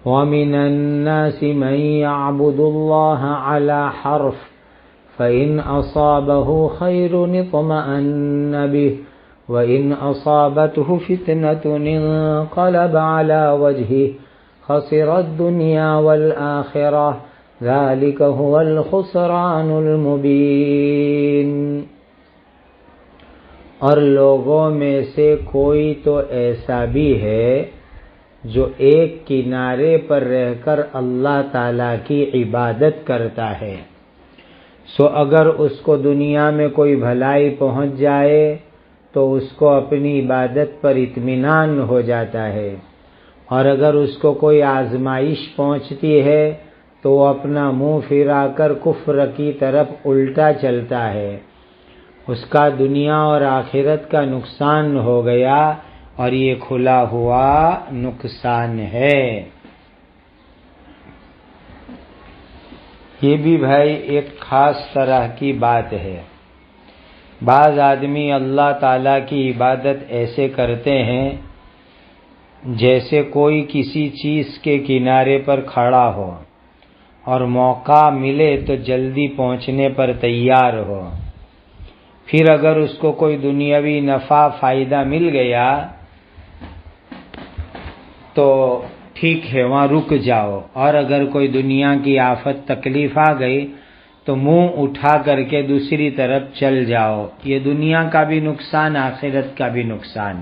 ومن الناس من يعبد الله على حرف فإن أصابه خير اطمأن به وإن أصابته فتنة انقلب على وجهه خسر الدنيا والآخرة ذلك هو الخسران المبين۔ اور لوگوں میں سے کوئی تو ایسا بھی ہے جو ایک کنارے پر رہ کر اللہ تعالیٰ کی عبادت کرتا ہے، سو اگر اس کو دنیا میں کوئی بھلائی پہنچ جائے تو اس کو اپنی عبادت پر اطمینان ہو جاتا ہے، اور اگر اس کو کوئی آزمائش پہنچتی ہے تو وہ اپنا منہ پھرا کر کفر کی طرف الٹا چلتا ہے، اس کا دنیا اور آخرت کا نقصان ہو گیا، اور یہ کھلا ہوا نقصان ہے۔ یہ بھی بھائی ایک خاص طرح کی بات ہے۔ بعض آدمی اللہ تعالیٰ کی عبادت ایسے کرتے ہیں جیسے کوئی کسی چیز کے کنارے پر کھڑا ہو اور موقع ملے تو جلدی پہنچنے پر تیار ہو، پھر اگر اس کو کوئی دنیاوی نفع فائدہ مل گیا تو ٹھیک ہے وہاں رک جاؤ، اور اگر کوئی دنیا کی آفت تکلیف آ گئی تو منہ اٹھا کر کے دوسری طرف چل جاؤ۔ یہ دنیا کا بھی نقصان، آخرت کا بھی نقصان۔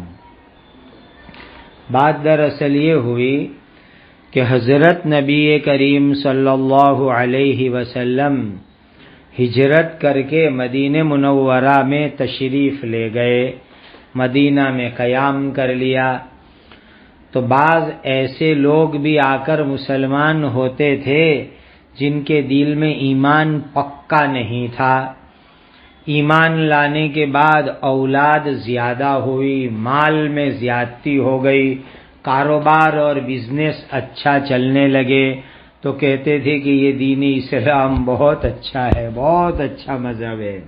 بات دراصل یہ ہوئی کہ حضرت نبی کریم صلی اللہ علیہ وسلم ہجرت کر کے مدینہ منورہ میں تشریف لے گئے، مدینہ میں قیام کر لیا، تو بعض ایسے لوگ بھی آ کر مسلمان ہوتے تھے جن کے دل میں ایمان پکا نہیں تھا۔ ایمان لانے کے بعد اولاد زیادہ ہوئی، مال میں زیادتی ہو گئی، کاروبار اور بزنس اچھا چلنے لگے، تو کہتے تھے کہ یہ دین اسلام بہت اچھا ہے، بہت اچھا مذہب ہے۔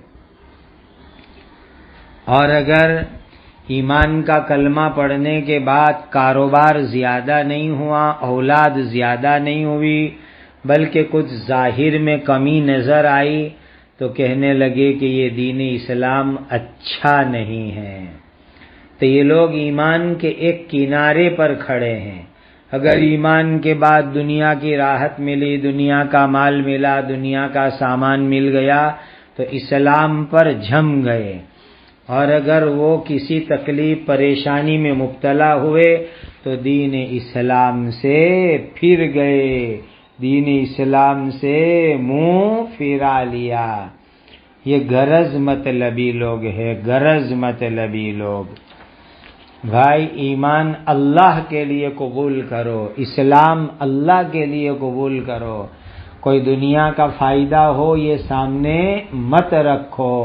اور اگر ایمان کا کلمہ پڑھنے کے بعد کاروبار زیادہ نہیں ہوا، اولاد زیادہ نہیں ہوئی، بلکہ کچھ ظاہر میں کمی نظر آئی، تو کہنے لگے کہ یہ دین اسلام اچھا نہیں ہے۔ تو یہ لوگ ایمان کے ایک کنارے پر کھڑے ہیں۔ اگر ایمان کے بعد دنیا کی راحت ملی، دنیا کا مال ملا، دنیا کا سامان مل گیا تو اسلام پر جم گئے، اور اگر وہ کسی تکلیف پریشانی میں مبتلا ہوئے تو دین اسلام سے پھر گئے، دین اسلام سے منہ پھرا لیا۔ یہ غرض مطلبی لوگ ہیں، غرض مطلبی لوگ۔ بھائی ایمان اللہ کے لیے قبول کرو، اسلام اللہ کے لیے قبول کرو، کوئی دنیا کا فائدہ ہو یہ سامنے مت رکھو۔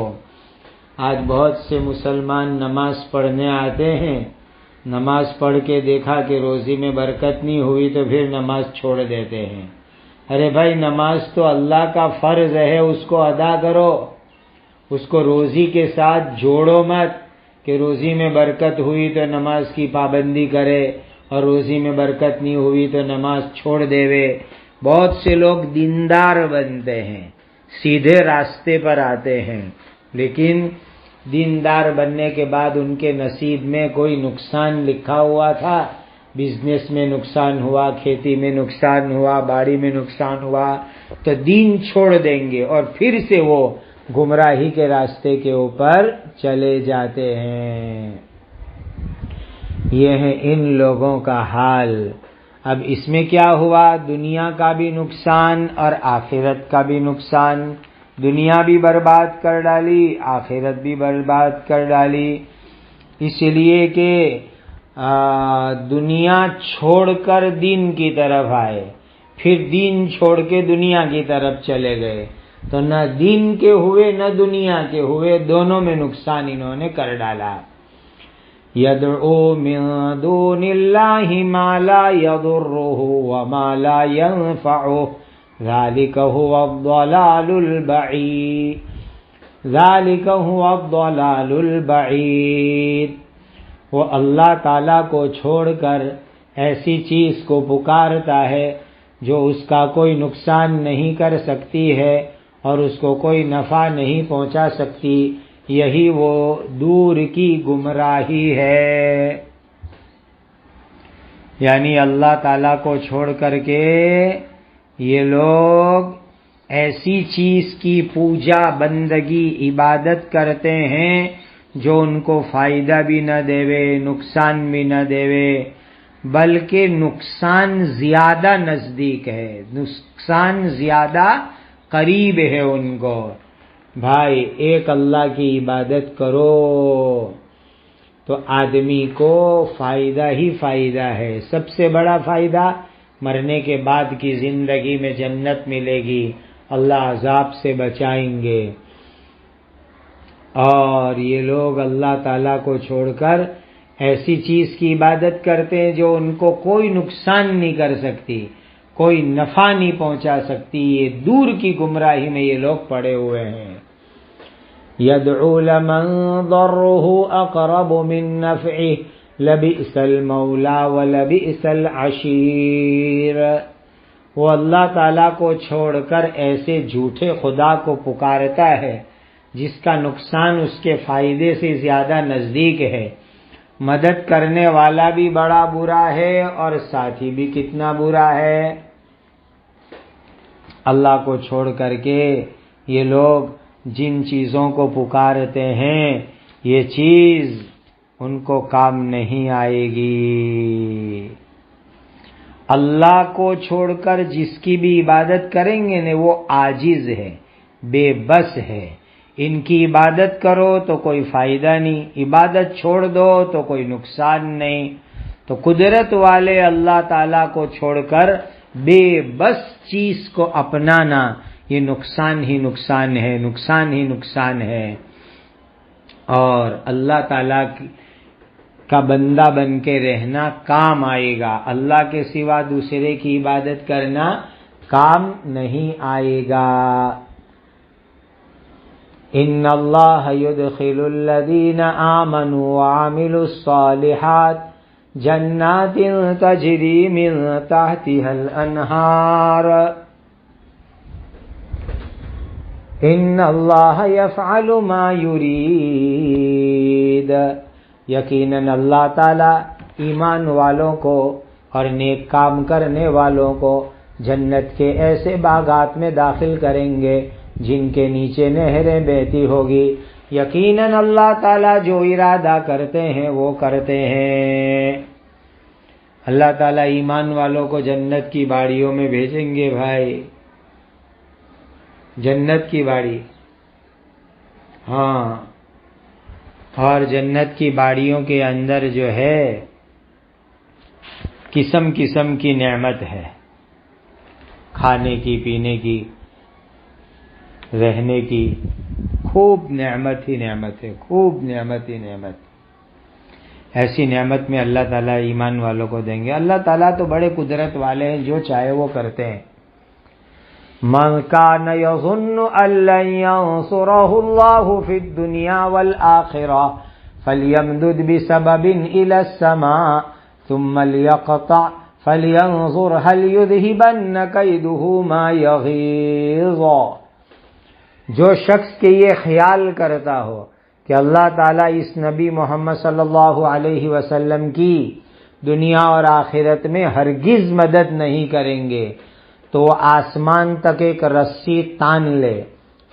آج بہت سے مسلمان نماز پڑھنے آتے ہیں، نماز پڑھ کے دیکھا کہ روزی میں برکت نہیں ہوئی تو پھر نماز چھوڑ دیتے ہیں۔ ارے بھائی نماز تو اللہ کا فرض ہے، اس کو ادا کرو، اس کو روزی کے ساتھ جوڑو مت کہ روزی میں برکت ہوئی تو نماز کی پابندی کرے اور روزی میں برکت نہیں ہوئی تو نماز چھوڑ دیوے۔ بہت سے لوگ دیندار بنتے ہیں، سیدھے راستے پر آتے ہیں، لیکن دیندار بننے کے بعد ان کے نصیب میں کوئی نقصان لکھا ہوا تھا، بزنس میں نقصان ہوا، کھیتی میں نقصان ہوا، باڑی میں نقصان ہوا، تو دین چھوڑ دیں گے اور پھر سے وہ گمراہی کے راستے کے اوپر چلے جاتے ہیں۔ یہ ہے ان لوگوں کا حال۔ اب اس میں کیا ہوا؟ دنیا کا بھی نقصان اور آخرت کا بھی نقصان، دنیا بھی برباد کر ڈالی، آخرت بھی برباد کر ڈالی، اس لیے کہ دنیا چھوڑ کر دین کی طرف آئے، پھر دین چھوڑ کے دنیا کی طرف چلے گئے، تو نہ دین کے ہوئے نہ دنیا کے ہوئے، دونوں میں نقصان انہوں نے کر ڈالا۔ يَدْعُو مِن دُونِ اللَّهِ مَا لَا يَضُرُّهُ وَمَا لَا يَنفَعُهُ ذَلِكَ هُوَ الضَّلَالُ الْبَعِيدُ، ذَلِكَ هُوَ الضَّلَالُ الْبَعِيدُ۔ وہ اللہ تعالیٰ کو چھوڑ کر ایسی چیز کو پکارتا ہے جو اس کا کوئی نقصان نہیں کر سکتی ہے اور اس کو کوئی نفع نہیں پہنچا سکتی، یہی وہ دور کی گمراہی ہے۔ یعنی اللہ تعالیٰ کو چھوڑ کر کے یہ لوگ ایسی چیز کی پوجا، بندگی، عبادت کرتے ہیں جو ان کو فائدہ بھی نہ دیوے، نقصان بھی نہ دیوے، بلکہ نقصان زیادہ نزدیک ہے، نقصان زیادہ قریب ہے ان کو۔ بھائی ایک اللہ کی عبادت کرو تو آدمی کو فائدہ ہی فائدہ ہے۔ سب سے بڑا فائدہ مرنے کے بعد کی زندگی میں جنت ملے گی، اللہ عذاب سے بچائیں گے۔ اور یہ لوگ اللہ تعالیٰ کو چھوڑ کر ایسی چیز کی عبادت کرتے ہیں جو ان کو کوئی نقصان نہیں کر سکتی، کوئی نفع نہیں پہنچا سکتی۔ یہ دور کی گمراہی میں یہ لوگ پڑے ہوئے ہیں۔ يدعو لمن ضره اقرب من نفعه لبئس المولى ولبئس العشیر۔ وہ اللہ تعالیٰ کو چھوڑ کر ایسے جھوٹے خدا کو پکارتا ہے جس کا نقصان اس کے فائدے سے زیادہ نزدیک ہے۔ مدد کرنے والا بھی بڑا برا ہے اور ساتھی بھی کتنا برا ہے۔ اللہ کو چھوڑ کر کے یہ لوگ جن چیزوں کو پکارتے ہیں یہ چیز ان کو کام نہیں آئے گی۔ اللہ کو چھوڑ کر جس کی بھی عبادت کریں گے نا وہ عاجز ہے، بے بس ہے۔ ان کی عبادت کرو تو کوئی فائدہ نہیں، عبادت چھوڑ دو تو کوئی نقصان نہیں۔ تو قدرت والے اللہ تعالیٰ کو چھوڑ کر بے بس چیز کو اپنانا یہ نقصان ہی نقصان ہے، نقصان ہی نقصان ہے۔ اور اللہ تعالیٰ کا بندہ بن کے رہنا کام آئے گا، اللہ کے سوا دوسرے کی عبادت کرنا کام نہیں آئے گا۔ ان اللہ يدخل الذین آمنوا وعملوا الصالحات جنات تجری من تحتها الانہار ان اللہ یفعل ما یرید۔ یقیناً اللہ تعالی ایمان والوں کو اور نیک کام کرنے والوں کو جنت کے ایسے باغات میں داخل کریں گے جن کے نیچے نہریں بہتی ہوگی۔ یقیناً اللہ تعالیٰ جو ارادہ کرتے ہیں وہ کرتے ہیں۔ اللہ تعالیٰ ایمان والوں کو جنت کی باڑیوں میں بھیجیں گے بھائی، جنت کی باڑی، ہاں، اور جنت کی باڑیوں کے اندر جو ہے قسم قسم کی نعمت ہے، کھانے کی، پینے کی، رہنے کی، خوب نعمت ہی نعمت ہے، خوب نعمت ہی نعمت۔ ایسی نعمت میں اللہ تعالیٰ ایمان والوں کو دیں گے۔ اللہ تعالیٰ تو بڑے قدرت والے ہیں، جو چاہے وہ کرتے ہیں۔ من کان یظن ان لن ینصرہ اللہ فی الدنیا والآخرہ فلیمدد بسبب الی السماء ثم لیقطع فلینظر هل یذہبن کیدہ ما یغیظ۔ جو شخص کے یہ خیال کرتا ہو کہ اللہ تعالیٰ اس نبی محمد صلی اللہ علیہ وسلم کی دنیا اور آخرت میں ہرگز مدد نہیں کریں گے، تو وہ آسمان تک ایک رسی تان لے،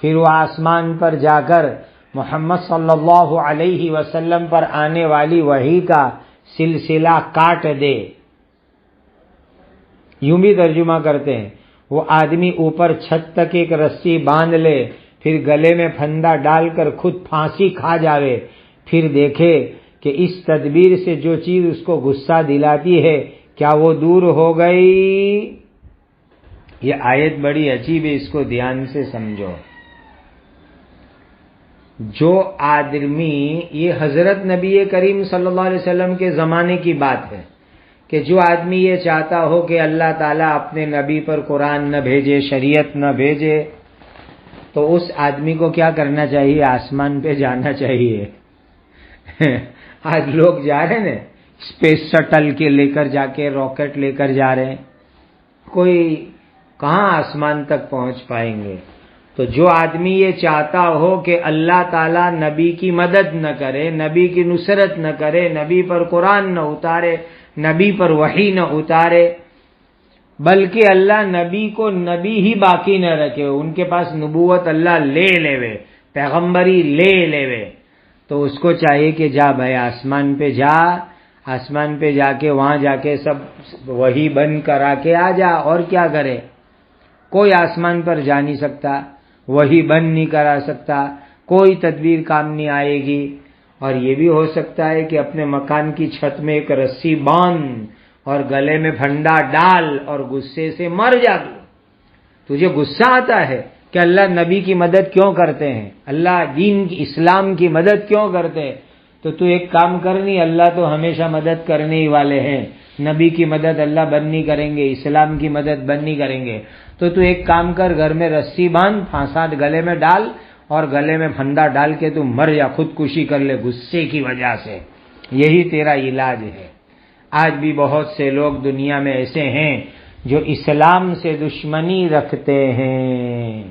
پھر وہ آسمان پر جا کر محمد صلی اللہ علیہ وسلم پر آنے والی وحی کا سلسلہ کاٹ دے۔ یوں بھی ترجمہ کرتے ہیں، وہ آدمی اوپر چھت تک ایک رسی باندھ لے، پھر گلے میں پھندا ڈال کر خود پھانسی کھا جاوے، پھر دیکھے کہ اس تدبیر سے جو چیز اس کو غصہ دلاتی ہے کیا وہ دور ہو گئی۔ یہ آیت بڑی عجیب ہے، اس کو دھیان سے سمجھو۔ جو آدمی، یہ حضرت نبی کریم صلی اللہ علیہ وسلم کے زمانے کی بات ہے کہ جو آدمی یہ چاہتا ہو کہ اللہ تعالیٰ اپنے نبی پر قرآن نہ بھیجے، شریعت نہ بھیجے، تو اس آدمی کو کیا کرنا چاہیے؟ آسمان پہ جانا چاہیے۔ آج لوگ جا رہے ہیں نا اسپیس شٹل کے لے کر جا کے راکٹ لے کر جا رہے ہیں، کوئی کہاں آسمان تک پہنچ پائیں گے۔ تو جو آدمی یہ چاہتا ہو کہ اللہ تعالیٰ نبی کی مدد نہ کرے، نبی کی نصرت نہ کرے، نبی پر قرآن نہ اتارے، نبی پر وحی نہ اتارے، بلکہ اللہ نبی کو نبی ہی باقی نہ رکھے، ان کے پاس نبوت اللہ لے لے، پیغمبری لے لے، تو اس کو چاہیے کہ جا بھائی آسمان پہ جا، آسمان پہ جا کے وہاں جا کے سب وہی بند کرا کے آ جا، اور کیا کرے؟ کوئی آسمان پر جا نہیں سکتا، وہی بند نہیں کرا سکتا، کوئی تدبیر کام نہیں آئے گی۔ اور یہ بھی ہو سکتا ہے کہ اپنے مکان کی چھت میں ایک رسی باندھ اور گلے میں پھندا ڈال اور غصے سے مر جا۔ تجھے غصہ آتا ہے کہ اللہ نبی کی مدد کیوں کرتے ہیں، اللہ دین کی اسلام کی مدد کیوں کرتے ہیں، تو ایک کام کرنی، اللہ تو ہمیشہ مدد کرنے ہی والے ہیں، نبی کی مدد اللہ بند نہیں کریں گے، اسلام کی مدد بند نہیں کریں گے، تو ایک کام کر، گھر میں رسی باندھ، پھانسا گلے میں ڈال اور گلے میں پھندا ڈال کے تو مر جا، خودکشی کر لے غصے کی وجہ سے، یہی تیرا علاج ہے۔ آج بھی بہت سے لوگ دنیا میں ایسے ہیں جو اسلام سے دشمنی رکھتے ہیں،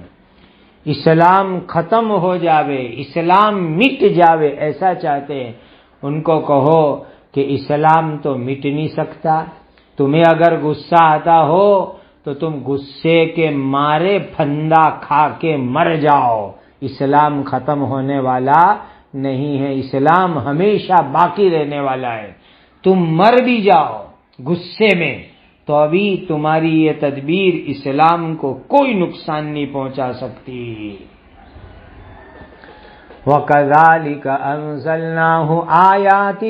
اسلام ختم ہو جاوے، اسلام مٹ جاوے ایسا چاہتے ہیں۔ ان کو کہو کہ اسلام تو مٹ نہیں سکتا، تمہیں اگر غصہ آتا ہو تو تم غصے کے مارے پھندا کھا کے مر جاؤ، اسلام ختم ہونے والا نہیں ہے، اسلام ہمیشہ باقی رہنے والا ہے۔ تم مر بھی جاؤ غصے میں تو ابھی تمہاری یہ تدبیر اسلام کو کوئی نقصان نہیں پہنچا سکتی۔ وَكَذَلِكَ أَنزَلْنَاهُ آيَاتٍ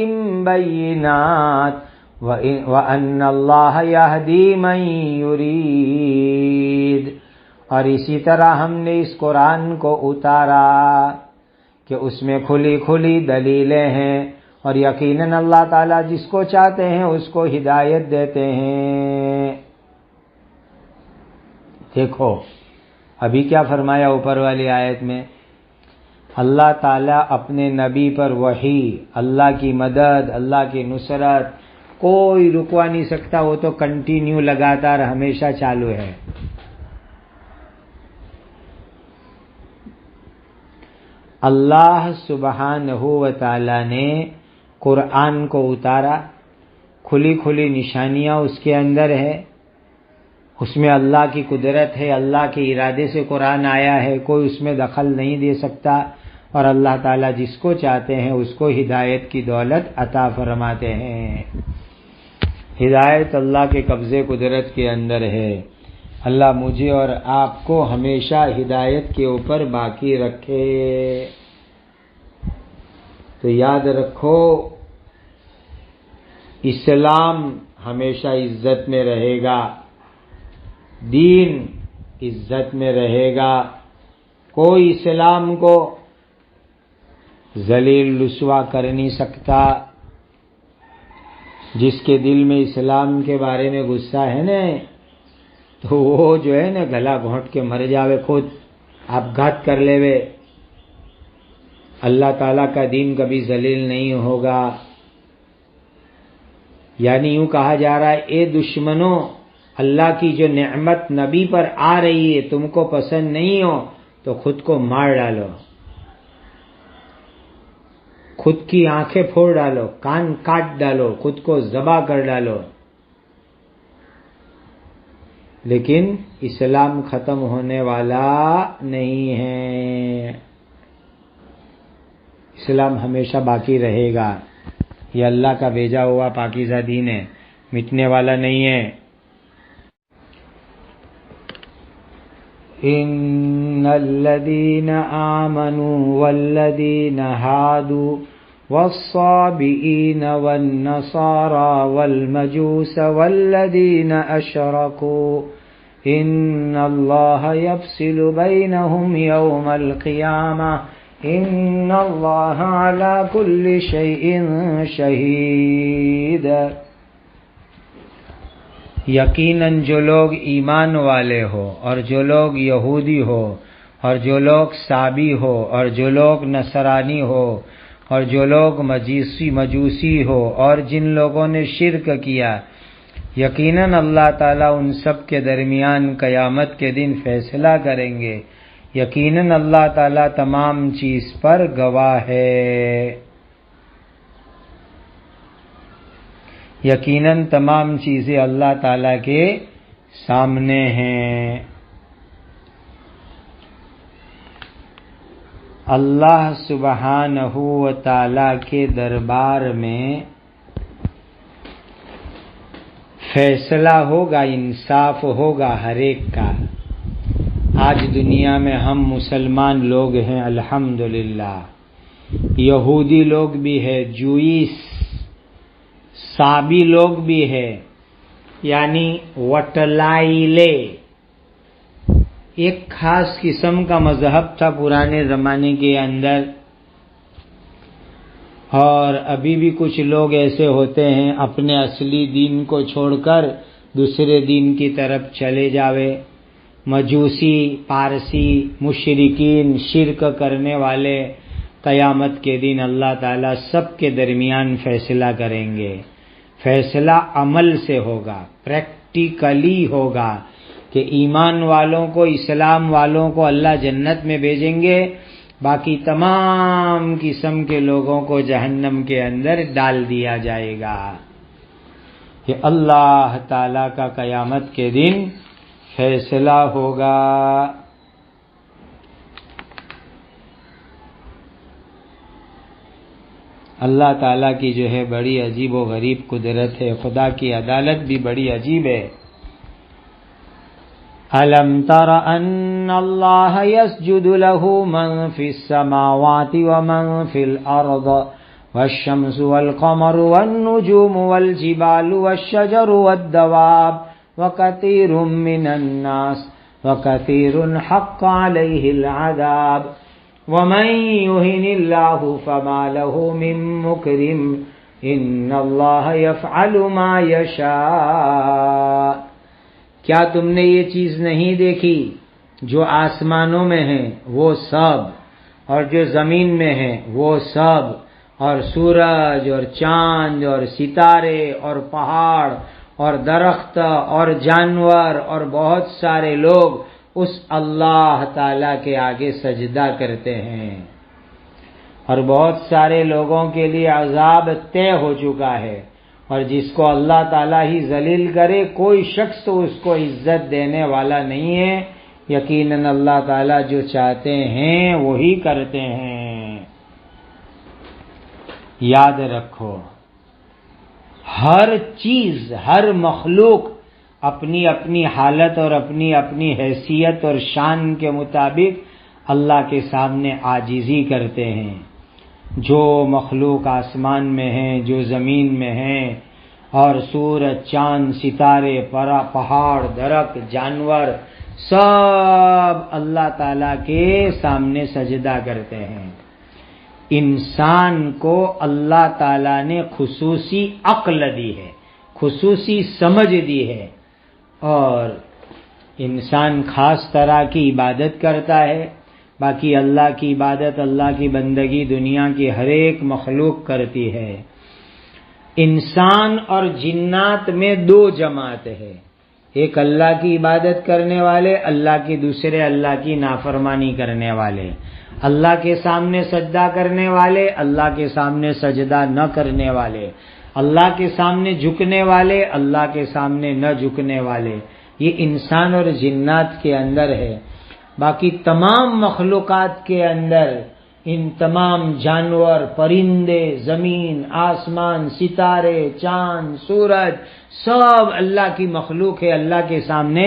بَيِّنَاتٍ وَأَنَّ اللَّهَ يَهْدِي مَن يُرِيدُ، اور اسی طرح ہم نے اس قرآن کو اتارا کہ اس میں کھلی کھلی دلیلیں ہیں، اور یقیناً اللہ تعالیٰ جس کو چاہتے ہیں اس کو ہدایت دیتے ہیں۔ دیکھو ابھی کیا فرمایا اوپر والی آیت میں، اللہ تعالیٰ اپنے نبی پر وحی، اللہ کی مدد، اللہ کی نصرت کوئی رکوا نہیں سکتا، وہ تو کنٹینیو لگاتار ہمیشہ چالو ہے۔ اللہ سبحانہ و تعالیٰ نے قرآن کو اتارا، کھلی کھلی نشانیاں اس کے اندر ہے، اس میں اللہ کی قدرت ہے، اللہ کے ارادے سے قرآن آیا ہے، کوئی اس میں دخل نہیں دے سکتا، اور اللہ تعالیٰ جس کو چاہتے ہیں اس کو ہدایت کی دولت عطا فرماتے ہیں۔ ہدایت اللہ کے قبضے قدرت کے اندر ہے۔ اللہ مجھے اور آپ کو ہمیشہ ہدایت کے اوپر باقی رکھے۔ تو یاد رکھو اسلام ہمیشہ عزت میں رہے گا، دین عزت میں رہے گا، کوئی اسلام کو ذلیل رسوا کر نہیں سکتا۔ جس کے دل میں اسلام کے بارے میں غصہ ہے نا، تو وہ جو ہے نا گلا گھونٹ کے مر جاوے، خود آپ گھات کر لے وے، اللہ تعالیٰ کا دین کبھی ذلیل نہیں ہوگا۔ یعنی یوں کہا جا رہا ہے، اے دشمنوں، اللہ کی جو نعمت نبی پر آ رہی ہے تم کو پسند نہیں ہو تو خود کو مار ڈالو، خود کی آنکھیں پھوڑ ڈالو، کان کاٹ ڈالو، خود کو ذبح کر ڈالو، لیکن اسلام ختم ہونے والا نہیں ہے، اسلام ہمیشہ باقی رہے گا۔ یہ اللہ کا بھیجا ہوا پاکیزہ دین ہے، مٹنے والا نہیں ہے۔ ان الذين آمنوا والذين هادوا والصابئين والنصارى والمجوس والذين أشركوا ان الله يفصل بينهم يوم القيامة ان اللہ علی کل شیء شہید۔ یقیناً جو لوگ ایمان والے ہو اور جو لوگ یہودی ہو اور جو لوگ صابی ہو اور جو لوگ نصرانی ہو اور جو لوگ مجوسی ہو اور جن لوگوں نے شرک کیا، یقیناً اللہ تعالیٰ ان سب کے درمیان قیامت کے دن فیصلہ کریں گے۔ یقیناً اللہ تعالیٰ تمام چیز پر گواہ ہے۔ یقیناً تمام چیزیں اللہ تعالیٰ کے سامنے ہیں۔ اللہ سبحانہ و تعالیٰ کے دربار میں فیصلہ ہوگا، انصاف ہوگا ہر ایک کا۔ آج دنیا میں ہم مسلمان لوگ ہیں الحمدللہ، یہودی لوگ بھی ہے، جوئیس سابی لوگ بھی ہے، یعنی وٹلائلے، ایک خاص قسم کا مذہب تھا پرانے زمانے کے اندر، اور ابھی بھی کچھ لوگ ایسے ہوتے ہیں اپنے اصلی دین کو چھوڑ کر دوسرے دین کی طرف چلے جاوے۔ مجوسی، پارسی، مشرکین، شرک کرنے والے، قیامت کے دن اللہ تعالیٰ سب کے درمیان فیصلہ کریں گے۔ فیصلہ عمل سے ہوگا، پریکٹیکلی ہوگا کہ ایمان والوں کو، اسلام والوں کو اللہ جنت میں بھیجیں گے، باقی تمام قسم کے لوگوں کو جہنم کے اندر ڈال دیا جائے گا۔ کہ اللہ تعالیٰ کا قیامت کے دن فیصلہ ہوگا۔ اللہ تعالیٰ کی جو ہے بڑی عجیب و غریب قدرت ہے، خدا کی عدالت بھی بڑی عجیب ہے۔ أَلَمْ تَرَ أَنَّ اللَّهَ يَسْجُدُ لَهُ مَنْ فِي السَّمَاوَاتِ وَمَنْ فِي الْأَرْضِ وَالشَّمْسُ وَالْقَمَرُ وَالنُّجُومُ وَالْجِبَالُ وَالشَّجَرُ وَالدَّوَابُ وَكَثِيرٌ مِّنَ النَّاسِ وَكَثِيرٌ حَقَّ عَلَيْهِ الْعَذَابُ وَمَن يُهِنِ اللَّهُ فَمَا لَهُ مِن مُّكْرِمٍ إِنَّ اللَّهَ يَفْعَلُ مَا يَشَاءُ۔ کیا تم نے یہ چیز نہیں دیکھی؟ جو آسمانوں میں ہے وہ سب، اور جو زمین میں ہے وہ سب، اور سورج اور چاند اور ستارے اور پہاڑ اور درخت اور جانور اور بہت سارے لوگ اس اللہ تعالیٰ کے آگے سجدہ کرتے ہیں، اور بہت سارے لوگوں کے لیے عذاب طے ہو چکا ہے، اور جس کو اللہ تعالیٰ ہی ذلیل کرے کوئی شخص اس کو عزت دینے والا نہیں ہے۔ یقیناً اللہ تعالیٰ جو چاہتے ہیں وہی کرتے ہیں۔ یاد رکھو، ہر چیز، ہر مخلوق اپنی اپنی حالت اور اپنی اپنی حیثیت اور شان کے مطابق اللہ کے سامنے عاجزی کرتے ہیں۔ جو مخلوق آسمان میں ہیں، جو زمین میں ہیں، اور سورج، چاند، ستارے، پہاڑ، درخت، جانور، سب اللہ تعالیٰ کے سامنے سجدہ کرتے ہیں۔ انسان کو اللہ تعالیٰ نے خصوصی عقل دی ہے، خصوصی سمجھ دی ہے، اور انسان خاص طرح کی عبادت کرتا ہے، باقی اللہ کی عبادت، اللہ کی بندگی دنیا کی ہر ایک مخلوق کرتی ہے۔ انسان اور جنات میں دو جماعت ہے، ایک اللہ کی عبادت کرنے والے، اللہ کی دوسرے اللہ کی نافرمانی کرنے والے، اللہ کے سامنے سجدہ کرنے والے، اللہ کے سامنے سجدہ نہ کرنے والے، اللہ کے سامنے جھکنے والے، اللہ کے سامنے نہ جھکنے والے۔ یہ انسان اور جنات کے اندر ہے۔ باقی تمام مخلوقات کے اندر ان تمام جانور، پرندے، زمین، آسمان، ستارے، چاند، سورج، سب اللہ کی مخلوق ہے، اللہ کے سامنے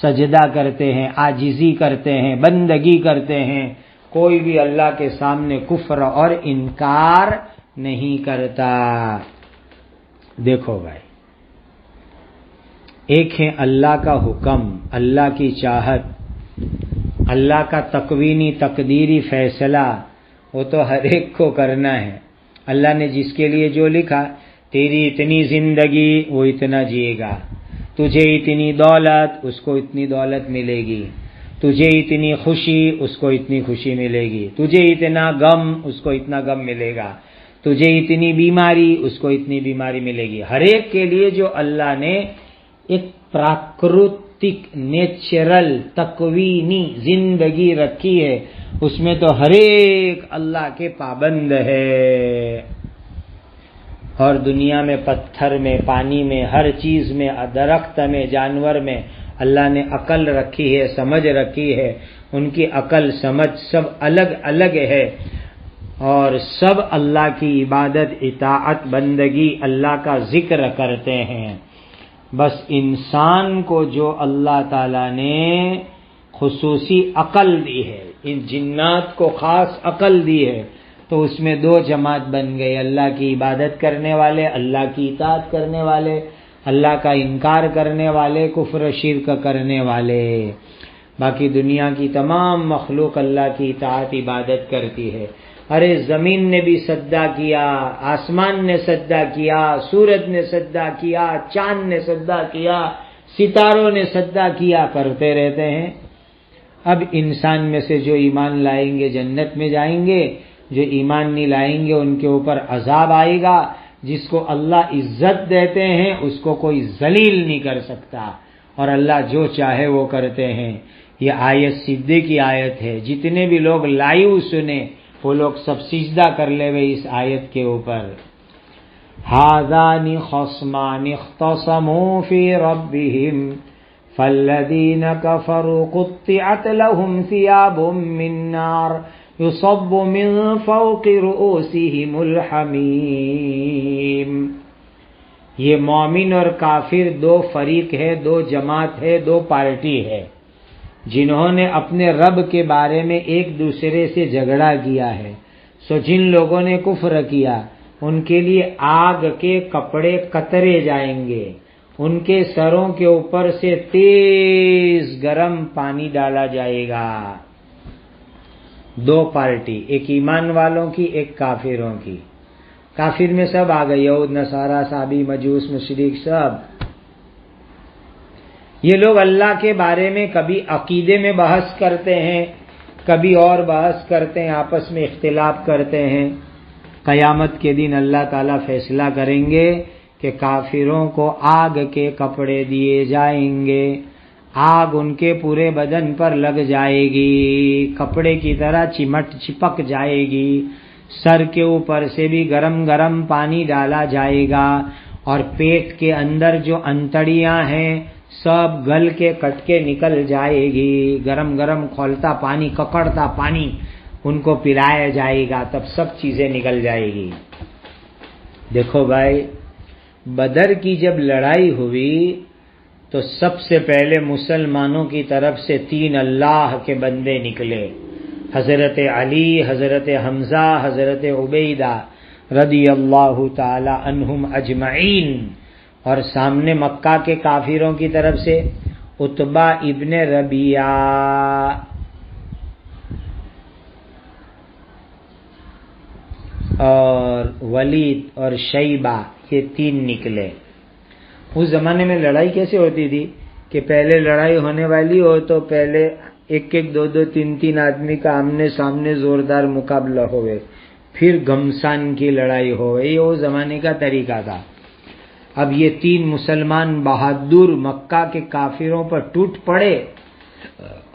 سجدہ کرتے ہیں، عاجزی کرتے ہیں، بندگی کرتے ہیں۔ کوئی بھی اللہ کے سامنے کفر اور انکار نہیں کرتا۔ دیکھو بھائی، ایک ہے اللہ کا حکم، اللہ کی چاہت، اللہ کا تکوینی تقدیری فیصلہ، وہ تو ہر ایک کو کرنا ہے۔ اللہ نے جس کے لیے جو لکھا، تیری اتنی زندگی وہ اتنا جیے گا، تجھے اتنی دولت اس کو اتنی دولت ملے گی، تجھے اتنی خوشی اس کو اتنی خوشی ملے گی، تجھے اتنا غم اس کو اتنا غم ملے گا، تجھے اتنی بیماری اس کو اتنی بیماری ملے گی۔ ہر ایک کے لیے جو اللہ نے ایک پراکرتک نیچرل تکوینی زندگی رکھی ہے، اس میں تو ہر ایک اللہ کے پابند ہے۔ اور دنیا میں پتھر میں، پانی میں، ہر چیز میں، درخت میں، جانور میں اللہ نے عقل رکھی ہے، سمجھ رکھی ہے۔ ان کی عقل سمجھ سب الگ الگ ہے، اور سب اللہ کی عبادت، اطاعت، بندگی، اللہ کا ذکر کرتے ہیں۔ بس انسان کو جو اللہ تعالیٰ نے خصوصی عقل دی ہے، ان جنات کو خاص عقل دی ہے، تو اس میں دو جماعت بن گئی، اللہ کی عبادت کرنے والے، اللہ کی اطاعت کرنے والے، اللہ کا انکار کرنے والے، کفر و شرک کرنے والے۔ باقی دنیا کی تمام مخلوق اللہ کی اطاعت عبادت کرتی ہے۔ ارے زمین نے بھی سجدہ کیا، آسمان نے سجدہ کیا، سورج نے سجدہ کیا، چاند نے سجدہ کیا، ستاروں نے سجدہ کیا، کرتے رہتے ہیں۔ اب انسان میں سے جو ایمان لائیں گے جنت میں جائیں گے، جو ایمان نہیں لائیں گے ان کے اوپر عذاب آئے گا۔ جس کو اللہ عزت دیتے ہیں اس کو کوئی ذلیل نہیں کر سکتا، اور اللہ جو چاہے وہ کرتے ہیں۔ یہ آیت سجدے کی آیت ہے، جتنے بھی لوگ لائیو سنے وہ لوگ سب سجدہ کر لے ہوئے اس آیت کے اوپر۔ هَذَانِ خَصْمَانِ اخْتَصَمُوا فِي رَبِّهِمْ فَالَّذِينَ كَفَرُوا قُطِّعَتْ لَهُمْ ثِيَابٌ مِّن نَّارٍ يُصَبُّ مِن فَوْقِ رُؤُوسِهِمُ الْحَمِيمُ۔ یہ مومن اور کافر دو فریق ہے، دو جماعت ہے، دو پارٹی ہے، جنہوں نے اپنے رب کے بارے میں ایک دوسرے سے جھگڑا کیا ہے۔ سو جن لوگوں نے کفر کیا ان کے لیے آگ کے کپڑے قطرے جائیں گے، ان کے سروں کے اوپر سے تیز گرم پانی ڈالا جائے گا۔ دو پارٹی، ایک ایمان والوں کی، ایک کافروں کی۔ کافر میں سب آ گئے، یہود، نصارہ، صابی، مجوس، مشرک، سب۔ یہ لوگ اللہ کے بارے میں کبھی عقیدے میں بحث کرتے ہیں، کبھی اور بحث کرتے ہیں، آپس میں اختلاف کرتے ہیں۔ قیامت کے دن اللہ تعالیٰ فیصلہ کریں گے کہ کافروں کو آگ کے کپڑے دیے جائیں گے، آگ ان کے پورے بدن پر لگ جائے گی، کپڑے کی طرح چپک جائے گی، سر کے اوپر سے بھی گرم گرم پانی ڈالا جائے گا، اور پیٹ کے اندر جو انتڑیاں ہیں سب گل کے کٹ کے نکل جائے گی، گرم گرم کھولتا پانی، ککڑتا پانی ان کو پلایا جائے گا، تب سب چیزیں نکل جائے گی۔ دیکھو بھائی، بدر کی جب لڑائی ہوئی تو سب سے پہلے مسلمانوں کی طرف سے 3 اللہ کے بندے نکلے، حضرت علی، حضرت حمزہ، حضرت عبیدہ رضی اللہ تعالی عنہم اجمعین، اور سامنے مکہ کے کافروں کی طرف سے عتبہ ابن ربیعہ، اور ولید اور شیبہ، یہ 3 نکلے۔ اس زمانے میں لڑائی کیسے ہوتی تھی کہ پہلے لڑائی ہونے والی ہو تو پہلے 1-1, 2-2, 3-3 آدمی کا آمنے سامنے زوردار مقابلہ ہوئے، پھر گھمسان کی لڑائی ہوئے، یہ اس زمانے کا طریقہ تھا۔ اب یہ 3 مسلمان بہادر مکہ کے کافروں پر ٹوٹ پڑے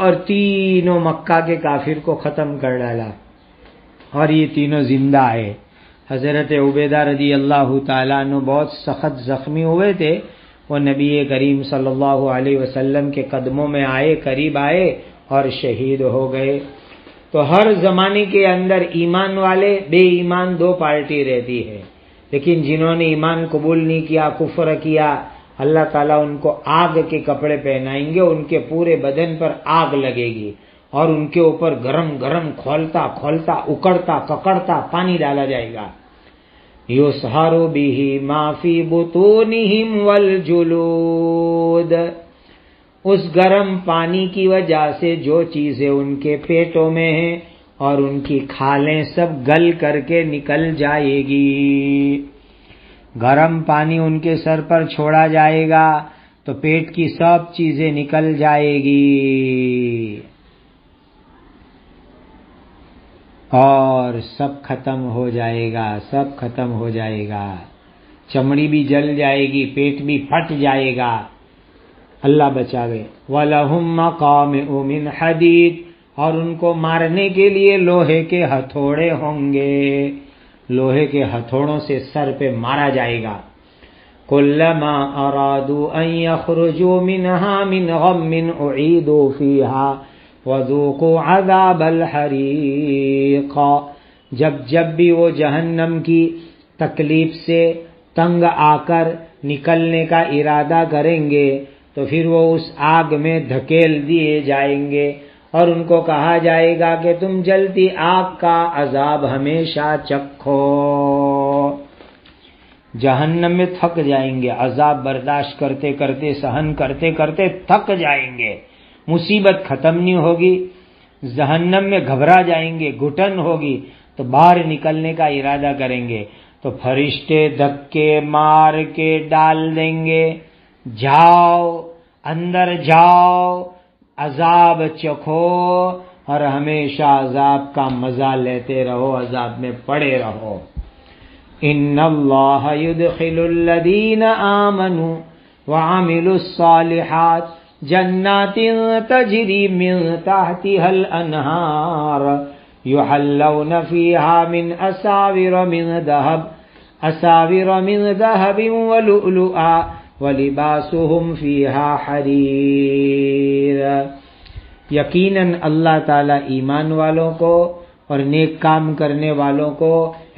اور تینوں مکہ کے کافر کو ختم کر ڈالا، اور یہ تینوں زندہ آئے۔ حضرت عبیدہ رضی اللہ تعالیٰ عنہ بہت سخت زخمی ہوئے تھے، وہ نبی کریم صلی اللہ علیہ وسلم کے قدموں میں آئے، قریب آئے اور شہید ہو گئے۔ تو ہر زمانے کے اندر ایمان والے، بے ایمان، 2 پارٹی رہتی ہے، لیکن جنہوں نے ایمان قبول نہیں کیا، کفر کیا، اللہ تعالیٰ ان کو آگ کے کپڑے پہنائیں گے، ان کے پورے بدن پر آگ لگے گی، اور ان کے اوپر گرم گرم کھولتا کھولتا اکڑتا ککڑتا پانی ڈالا جائے گا۔ یُصْہَرُ بِهِ مَا فِی بُطُونِہِمْ وَالْجُلُودِ، اس گرم پانی کی وجہ سے جو چیزیں ان کے پیٹوں میں ہیں اور ان کی کھالیں سب گل کر کے نکل جائے گی۔ گرم پانی ان کے سر پر چھوڑا جائے گا تو پیٹ کی سب چیزیں نکل جائے گی۔ اور سب ختم ہو جائے گا، سب ختم ہو جائے گا، چمڑی بھی جل جائے گی، پیٹ بھی پھٹ جائے گا، اللہ بچاوے۔ وَلَهُمْ مَقَامِعُ مِنْ حَدِيدٍ، اور ان کو مارنے کے لیے لوہے کے ہتھوڑے ہوں گے، لوہے کے ہتھوڑوں سے سر پہ مارا جائے گا۔ كُلَّمَا أَرَادُوا أَن يَخْرُجُوا مِنْهَا مِنْ غَمٍّ أُعِيدُوا فِيهَا وَذُوقُوا عَذَابَ الْحَرِيقِ، جب بھی وہ جہنم کی تکلیف سے تنگ آ کر نکلنے کا ارادہ کریں گے تو پھر وہ اس آگ میں دھکیل دیے جائیں گے اور ان کو کہا جائے گا کہ تم جلتی آگ کا عذاب ہمیشہ چکھو۔ جہنم میں تھک جائیں گے، عذاب برداشت کرتے کرتے، سہن کرتے کرتے تھک جائیں گے، مصیبت ختم نہیں ہوگی، جہنم میں گھبرا جائیں گے، گھٹن ہوگی تو باہر نکلنے کا ارادہ کریں گے تو فرشتے دھکے مار کے ڈال دیں گے، جاؤ اندر جاؤ، عذاب چکھو اور ہمیشہ عذاب کا مزہ لیتے رہو، عذاب میں پڑے رہو۔ ان اللہ يدخل الذین آمنوا وعملوا الصالحات جنات تجری من تحتها الانہار يحلون فيها من اساور من ذهب ولؤلؤا وَلِبَاسُهُمْ فِيهَا حَرِيرٌ، یقیناً اللہ تعالیٰ ایمان والوں کو اور نیک کام کرنے والوں کو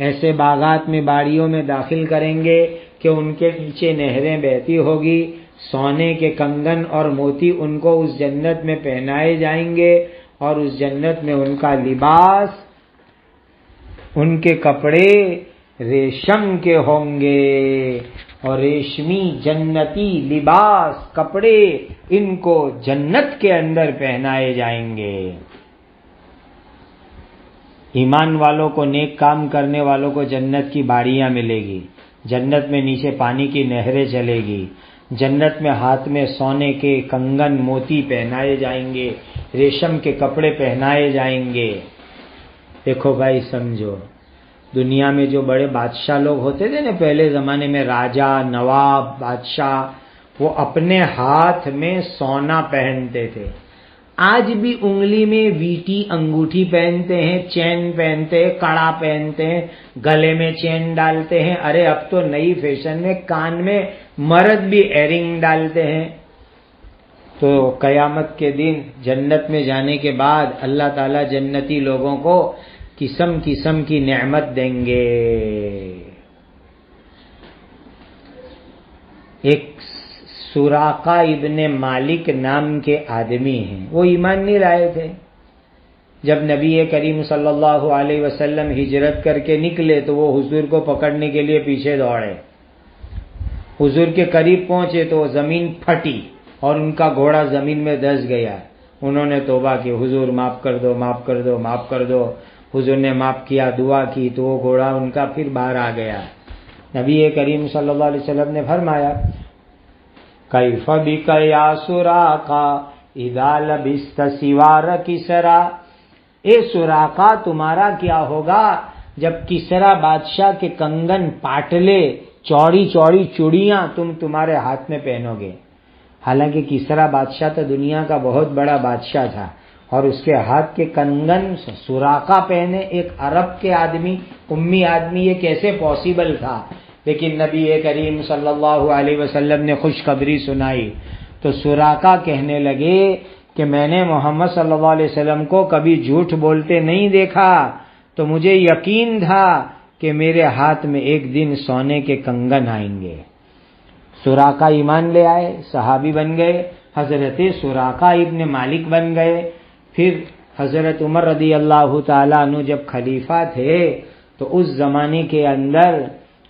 ایسے باغات میں، باڑیوں میں داخل کریں گے کہ ان کے نیچے نہریں بہتی ہوگی، سونے کے کنگن اور موتی ان کو اس جنت میں پہنائے جائیں گے اور اس جنت میں ان کا لباس، ان کے کپڑے ریشم کے ہوں گے، اور ریشمی جنتی لباس، کپڑے ان کو جنت کے اندر پہنائے جائیں گے۔ ایمان والوں کو، نیک کام کرنے والوں کو جنت کی باڑیاں ملے گی، جنت میں نیچے پانی کی نہریں چلے گی، جنت میں ہاتھ میں سونے کے کنگن موتی پہنائے جائیں گے، ریشم کے کپڑے پہنائے جائیں گے۔ دیکھو بھائی سمجھو، دنیا میں جو بڑے بادشاہ لوگ ہوتے تھے نا پہلے زمانے میں، راجا، نواب، بادشاہ، وہ اپنے ہاتھ میں سونا پہنتے تھے۔ آج بھی انگلی میں ویٹی انگوٹھی پہنتے ہیں، چین پہنتے ہیں، کڑا پہنتے ہیں، گلے میں چین ڈالتے ہیں، ارے اب تو نئی فیشن میں کان میں مرد بھی ایئرنگ ڈالتے ہیں۔ تو قیامت کے دن جنت میں جانے کے بعد اللہ تعالیٰ جنتی لوگوں کو قسم قسم کی نعمت دیں گے۔ ایک سراقہ ابن مالک نام کے آدمی ہیں، وہ ایمان نہیں لائے تھے۔ جب نبی کریم صلی اللہ علیہ وسلم ہجرت کر کے نکلے تو وہ حضور کو پکڑنے کے لیے پیچھے دوڑے، حضور کے قریب پہنچے تو وہ زمین پھٹی اور ان کا گھوڑا زمین میں دس گیا۔ انہوں نے توبہ کی، حضور معاف کر دو، معاف کر دو، معاف کر دو۔ حضور نے معاف کیا، دعا کی تو وہ گھوڑا ان کا پھر باہر آ گیا۔ نبی کریم صلی اللہ علیہ وسلم نے فرمایا، کیف بک یا سراقہ اذا لبست سوار کسریٰ، اے سراقہ تمہارا کیا ہوگا جب کسریٰ بادشاہ کے کنگن، پاٹلے، چوڑی چوڑی چوڑیاں تمہارے ہاتھ میں پہنو گے۔ حالانکہ کسریٰ بادشاہ تو دنیا کا بہت بڑا بادشاہ تھا اور اس کے ہاتھ کے کنگن سراقہ پہنے، ایک عرب کے آدمی، امی آدمی، یہ کیسے پاسبل تھا؟ لیکن نبی کریم صلی اللہ علیہ وسلم نے خوشخبری سنائی تو سراقہ کہنے لگے کہ میں نے محمد صلی اللہ علیہ وسلم کو کبھی جھوٹ بولتے نہیں دیکھا، تو مجھے یقین تھا کہ میرے ہاتھ میں ایک دن سونے کے کنگن آئیں گے۔ سراقہ ایمان لے آئے، صحابی بن گئے، حضرت سراقہ ابن مالک بن گئے۔ پھر حضرت عمر رضی اللہ تعالیٰ عنہ جب خلیفہ تھے تو اس زمانے کے اندر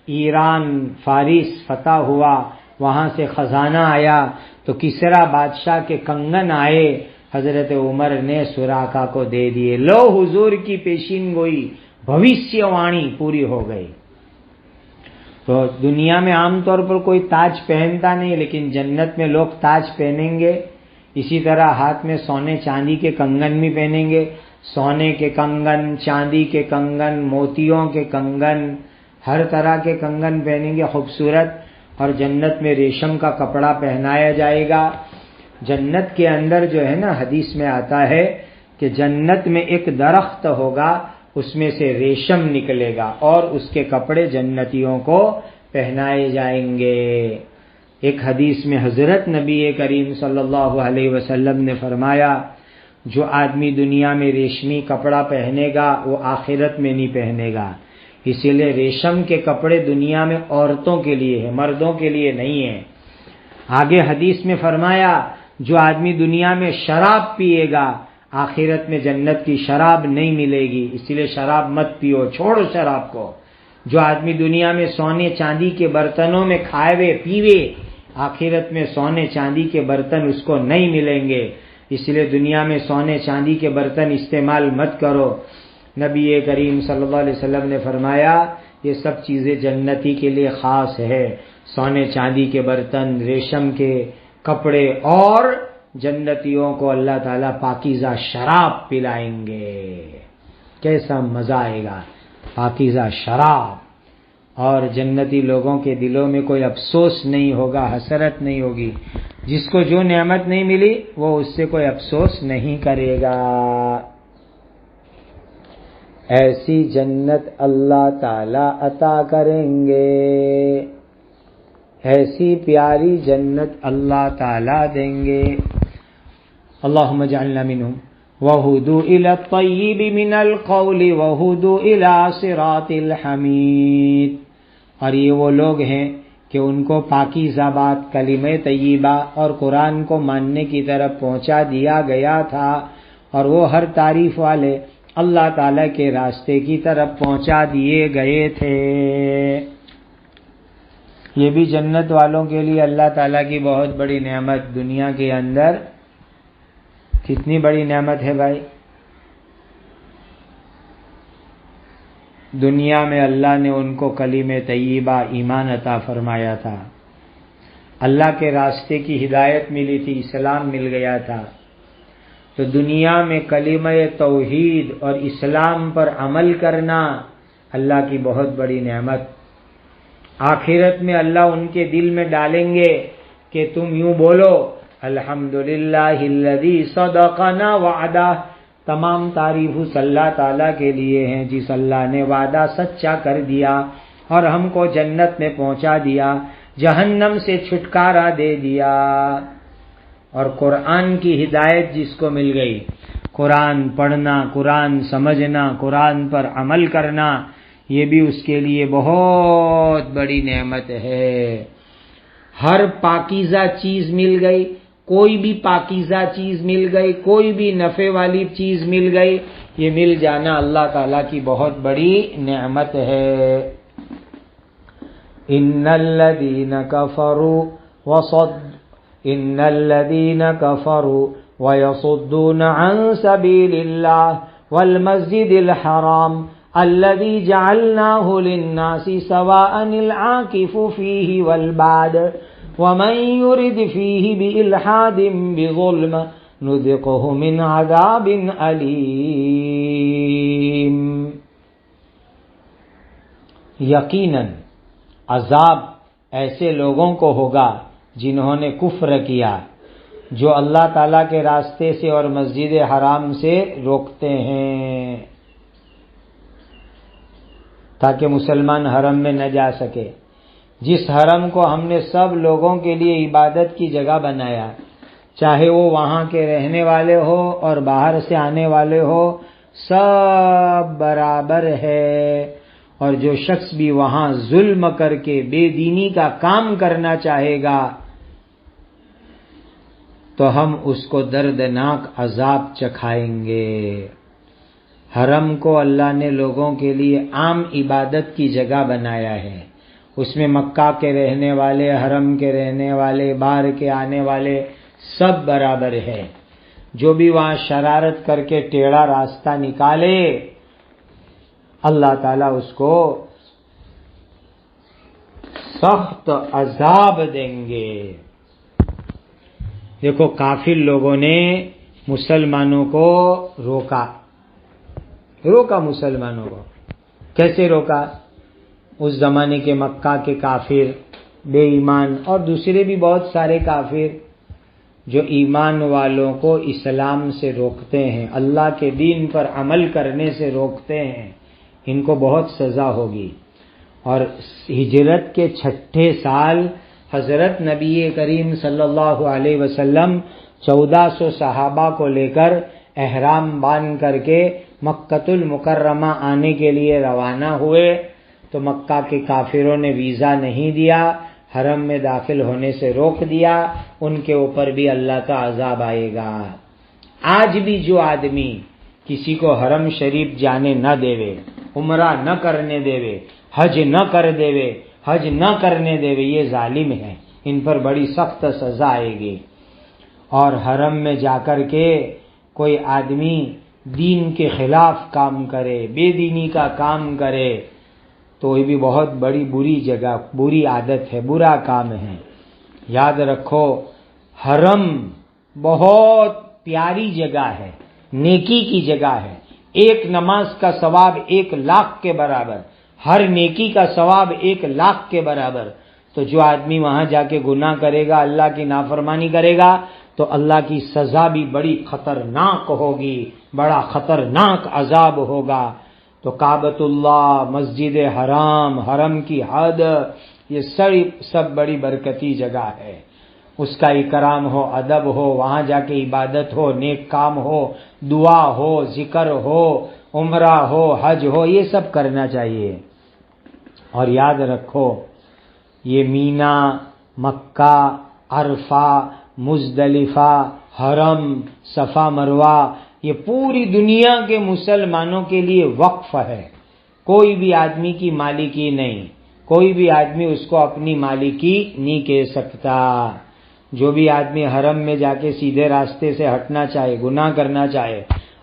ایران، فارس فتح ہوا، وہاں سے خزانہ آیا تو کسریٰ بادشاہ کے کنگن آئے، حضرت عمر نے سراقہ کو دے دیے۔ لو حضور کی پیشین گوئی، بھوشیہ وانی پوری ہو گئی۔ تو دنیا میں عام طور پر کوئی تاج پہنتا نہیں، لیکن جنت میں لوگ تاج پہنیں گے، اسی طرح ہاتھ میں سونے چاندی کے کنگن بھی پہنیں گے۔ سونے کے کنگن، چاندی کے کنگن، موتیوں کے کنگن، ہر طرح کے کنگن پہنیں گے خوبصورت، اور جنت میں ریشم کا کپڑا پہنایا جائے گا۔ جنت کے اندر جو ہے نا، حدیث میں آتا ہے کہ جنت میں ایک درخت ہوگا، اس میں سے ریشم نکلے گا اور اس کے کپڑے جنتیوں کو پہنائے جائیں گے۔ ایک حدیث میں حضرت نبی کریم صلی اللہ علیہ وسلم نے فرمایا، جو آدمی دنیا میں ریشمی کپڑا پہنے گا وہ آخرت میں نہیں پہنے گا، اسی لیے ریشم کے کپڑے دنیا میں عورتوں کے لیے ہیں، مردوں کے لیے نہیں ہیں۔ آگے حدیث میں فرمایا، جو آدمی دنیا میں شراب پیے گا آخرت میں جنت کی شراب نہیں ملے گی، اسی لیے شراب مت پیو، چھوڑو شراب کو۔ جو آدمی دنیا میں سونے چاندی کے برتنوں میں کھائے پیوے، آخرت میں سونے چاندی کے برتن اس کو نہیں ملیں گے، اس لیے دنیا میں سونے چاندی کے برتن استعمال مت کرو۔ نبی کریم صلی اللہ علیہ وسلم نے فرمایا، یہ سب چیزیں جنتی کے لیے خاص ہے، سونے چاندی کے برتن، ریشم کے کپڑے، اور جنتیوں کو اللہ تعالیٰ پاکیزہ شراب پلائیں گے۔ کیسا مزہ آئے گا، پاکیزہ شراب، اور جنتی لوگوں کے دلوں میں کوئی افسوس نہیں ہوگا، حسرت نہیں ہوگی۔ جس کو جو نعمت نہیں ملی وہ اس سے کوئی افسوس نہیں کرے گا۔ ایسی جنت اللہ تعالی عطا کریں گے، ایسی پیاری جنت اللہ تعالی دیں گے۔ اللہم اجعلنا منہم وَهُدُوا إِلَى الطَّيِّبِ مِنَ الْقَوْلِ وَهُدُوا إِلَى صِرَاطِ الْحَمِيدِ۔ اور یہ وہ لوگ ہیں کہ ان کو پاکیزہ بات کلمہ طیبہ اور قرآن کو ماننے کی طرف پہنچا دیا گیا تھا، اور وہ ہر تعریف والے اللہ تعالیٰ کے راستے کی طرف پہنچا دیے گئے تھے۔ یہ بھی جنت والوں کے لیے اللہ تعالیٰ کی بہت بڑی نعمت۔ دنیا کے اندر کتنی بڑی نعمت ہے بھائی، دنیا میں اللہ نے ان کو کلمہ طیبہ ایمان عطا فرمایا تھا، اللہ کے راستے کی ہدایت ملی تھی، اسلام مل گیا تھا، تو دنیا میں کلمہ توحید اور اسلام پر عمل کرنا اللہ کی بہت بڑی نعمت۔ آخرت میں اللہ ان کے دل میں ڈالیں گے کہ تم یوں بولو، الحمدللہ الذی صدقنا وعدہ، تمام تعریف اس اللہ تعالیٰ کے لیے ہیں جس اللہ نے وعدہ سچا کر دیا اور ہم کو جنت میں پہنچا دیا، جہنم سے چھٹکارا دے دیا۔ اور قرآن کی ہدایت جس کو مل گئی، قرآن پڑھنا، قرآن سمجھنا، قرآن پر عمل کرنا، یہ بھی اس کے لیے بہت بڑی نعمت ہے۔ ہر پاکیزہ چیز مل گئی، کوئی بھی پاکیزہ چیز مل گئی، کوئی بھی نفع والی چیز مل گئی، یہ مل جانا اللہ تعالیٰ کی بہت بڑی نعمت ہے۔ ان الذین کفروا ویصدون عن سبیل اللہ والمسجد الحرام الذی جعلناہ للناس سواء العاکف فیہ والباد ومن يرد فيه بإلحاد بظلم نذقه من عذاب علیم۔ یقیناً عذاب ایسے لوگوں کو ہوگا جنہوں نے کفر کیا، جو اللہ تعالیٰ کے راستے سے اور مسجد حرام سے روکتے ہیں تاکہ مسلمان حرم میں نہ جا سکے۔ جس حرم کو ہم نے سب لوگوں کے لیے عبادت کی جگہ بنایا، چاہے وہ وہاں کے رہنے والے ہو اور باہر سے آنے والے ہو، سب برابر ہے، اور جو شخص بھی وہاں ظلم کر کے بے دینی کا کام کرنا چاہے گا تو ہم اس کو دردناک عذاب چکھائیں گے۔ حرم کو اللہ نے لوگوں کے لیے عام عبادت کی جگہ بنایا ہے، اس میں مکہ کے رہنے والے، حرم کے رہنے والے، باہر کے آنے والے سب برابر ہے۔ جو بھی وہاں شرارت کر کے ٹیڑھا راستہ نکالے، اللہ تعالیٰ اس کو سخت عذاب دیں گے۔ دیکھو کافر لوگوں نے مسلمانوں کو روکا، روکا مسلمانوں کو. کیسے روکا؟ اس زمانے کے مکہ کے کافر، بے ایمان اور دوسرے بھی بہت سارے کافر جو ایمان والوں کو اسلام سے روکتے ہیں، اللہ کے دین پر عمل کرنے سے روکتے ہیں، ان کو بہت سزا ہوگی. اور ہجرت کے 6 سال حضرت نبی کریم صلی اللہ علیہ وسلم 1400 صحابہ کو لے کر احرام باندھ کر کے مکۃ المکرمہ آنے کے لیے روانہ ہوئے تو مکہ کے کافروں نے ویزا نہیں دیا، حرم میں داخل ہونے سے روک دیا. ان کے اوپر بھی اللہ کا عذاب آئے گا. آج بھی جو آدمی کسی کو حرم شریف جانے نہ دیوے، عمرہ نہ کرنے دیوے، حج نہ کر دیوے، حج نہ کرنے دیوے، یہ ظالم ہے، ان پر بڑی سخت سزا آئے گی. اور حرم میں جا کر کے کوئی آدمی دین کے خلاف کام کرے، بے دینی کا کام کرے تو یہ بھی بہت بڑی بری جگہ، بری عادت ہے، برا کام ہے. یاد رکھو حرم بہت پیاری جگہ ہے، نیکی کی جگہ ہے. ایک نماز کا ثواب 1,00,000 کے برابر، ہر نیکی کا ثواب 1,00,000 کے برابر. تو جو آدمی وہاں جا کے گناہ کرے گا، اللہ کی نافرمانی کرے گا تو اللہ کی سزا بھی بڑی خطرناک ہوگی، بڑا خطرناک عذاب ہوگا. تو کعبۃ اللہ، مسجد حرام، حرم کی حد، یہ سب بڑی برکتی جگہ ہے. اس کا اکرام ہو، ادب ہو، وہاں جا کے عبادت ہو، نیک کام ہو، دعا ہو، ذکر ہو، عمرہ ہو، حج ہو، یہ سب کرنا چاہیے. اور یاد رکھو یہ مینا، مکہ، عرفہ، مزدلفہ، حرم، صفا مروہ، یہ پوری دنیا کے مسلمانوں کے لیے وقف ہے. کوئی بھی آدمی کی مالکی نہیں، کوئی بھی آدمی اس کو اپنی مالکی نہیں کہہ سکتا. جو بھی آدمی حرم میں جا کے سیدھے راستے سے ہٹنا چاہے، گناہ کرنا چاہے،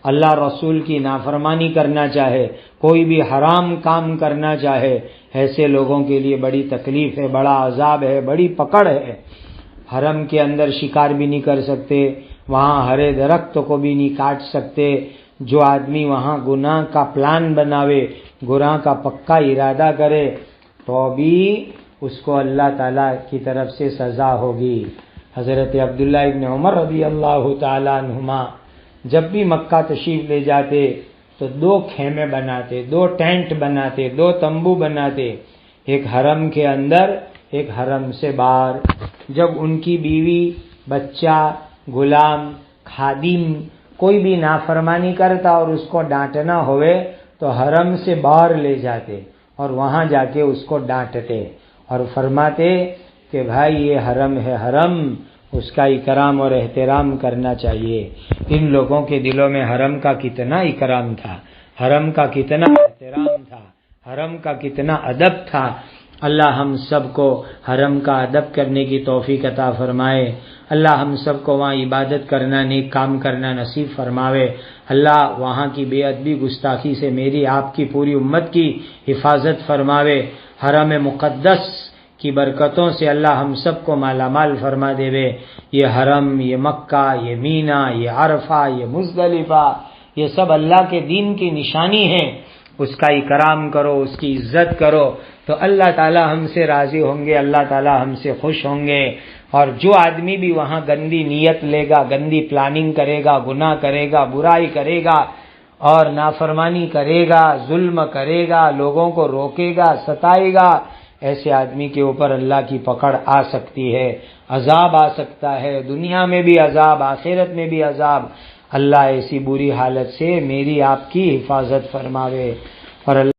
اللہ رسول کی نافرمانی کرنا چاہے، کوئی بھی حرام کام کرنا چاہے، ایسے لوگوں کے لیے بڑی تکلیف ہے، بڑا عذاب ہے، بڑی پکڑ ہے. حرم کے اندر شکار بھی نہیں کر سکتے، وہاں ہرے درخت کو بھی نہیں کاٹ سکتے. جو آدمی وہاں گناہ کا پلان بناوے، گناہ کا پکا ارادہ کرے تو بھی اس کو اللہ تعالیٰ کی طرف سے سزا ہوگی. حضرت عبداللہ ابن عمر رضی اللہ تعالیٰ عنہما جب بھی مکہ تشریف لے جاتے تو 2 خیمے بناتے، 2 ٹینٹ بناتے، 2 تمبو بناتے، ایک حرم کے اندر، ایک حرم سے باہر. جب ان کی بیوی، بچہ، غلام، خادم کوئی بھی نافرمانی کرتا اور اس کو ڈانٹنا ہوئے تو حرم سے باہر لے جاتے اور وہاں جا کے اس کو ڈانٹتے اور فرماتے کہ بھائی یہ حرم ہے، حرم، اس کا اکرام اور احترام کرنا چاہیے. ان لوگوں کے دلوں میں حرم کا کتنا اکرام تھا، حرم کا کتنا احترام تھا، حرم کا کتنا ادب تھا. اللہ ہم سب کو حرم کا ادب کرنے کی توفیق عطا فرمائے. اللہ ہم سب کو وہاں عبادت کرنا، نیک کام کرنا نصیب فرماوے. اللہ وہاں کی بے ادبی، گستاخی سے میری آپ کی پوری امت کی حفاظت فرماوے. حرم مقدس کی برکتوں سے اللہ ہم سب کو مالا مال فرما دے. یہ حرم، یہ مکہ، یہ مینا، یہ عرفہ، یہ مزدلفہ، یہ سب اللہ کے دین کی نشانی ہیں. اس کا اکرام کرو، اس کی عزت کرو تو اللہ تعالی ہم سے راضی ہوں گے، اللہ تعالی ہم سے خوش ہوں گے. اور جو آدمی بھی وہاں گندی نیت لے گا، گندی پلاننگ کرے گا، گناہ کرے گا، برائی کرے گا اور نافرمانی کرے گا، ظلم کرے گا، لوگوں کو روکے گا، ستائے گا، ایسے آدمی کے اوپر اللہ کی پکڑ آ سکتی ہے، عذاب آ سکتا ہے، دنیا میں بھی عذاب، آخرت میں بھی عذاب. اللہ ایسی بری حالت سے میری آپ کی حفاظت فرماوے. اور اللہ